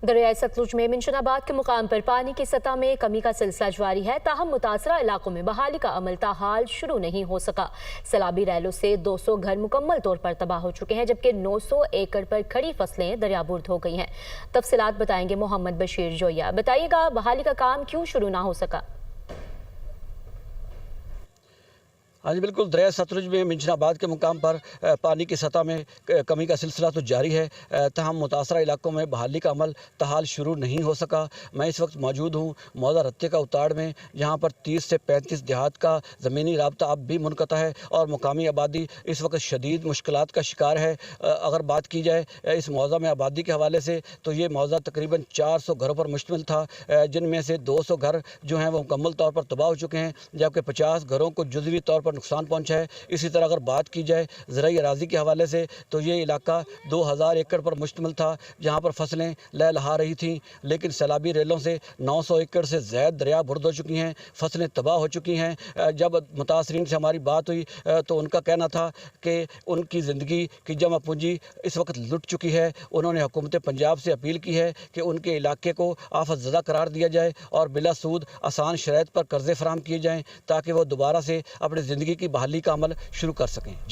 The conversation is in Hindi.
दरियाई सतलुज में मिंशनाबाद के मुकाम पर पानी की सतह में कमी का सिलसिला जारी है। ताहम मुतासरा इलाकों में बहाली का अमल ताहाल शुरू नहीं हो सका। सैलाबी रैलों से 200 घर मुकम्मल तौर पर तबाह हो चुके हैं, जबकि 900 एकड़ पर खड़ी फसलें दरियाबुर्द हो गई हैं। तफसीलात बताएंगे मोहम्मद बशीर जोया। बताइएगा, बहाली का काम क्यों शुरू ना हो सका? हाँ जी, बिल्कुल। दरिया सतलुज में मिंशनाबाद के मुकाम पर पानी की सतह में कमी का सिलसिला तो जारी है। तहम मुतासरा इलाकों में बहाली का अमल ताहाल शुरू नहीं हो सका। मैं इस वक्त मौजूद हूँ मौजा रत्ते का उताड़ में, जहाँ पर 30 से 35 देहात का ज़मीनी राब्ता अब भी मुनक़ता है और मुकामी आबादी इस वक्त शदीद मुश्किलात का शिकार है। अगर बात की जाए इस मौज़ा में आबादी के हवाले से, तो ये मौज़ा तकरीबन 400 घरों पर मुश्तमिल था, जिनमें से 200 घर जो हैं वो मुकम्मल तौर पर तबाह हो चुके हैं, जबकि 50 घरों को जुज़वी तौर पर नुकसान पहुंचा है। इसी तरह अगर बात की जाए ज़राई अराज़ी के हवाले से, तो ये इलाका 2000 एकड़ पर मुश्तमिल था, जहां पर फसलें लहलहा रही थीं, लेकिन सैलाबी रेलों से 900 एकड़ से ज़्यादा दरिया बुर्द हो चुकी हैं, फसलें तबाह हो चुकी हैं। जब मुतासरीन से हमारी बात हुई तो उनका कहना था कि उनकी ज़िंदगी की जमा पूंजी इस वक्त लुट चुकी है। उन्होंने हुकूमत पंजाब से अपील की है कि उनके इलाके को आफत ज़दा करार दिया जाए और बिला सूद आसान शरैत पर कर्ज़े फराहम किए जाएँ, ताकि वो दोबारा से अपनी ज़िंदगी की बहाली का अमल शुरू कर सकें। जी।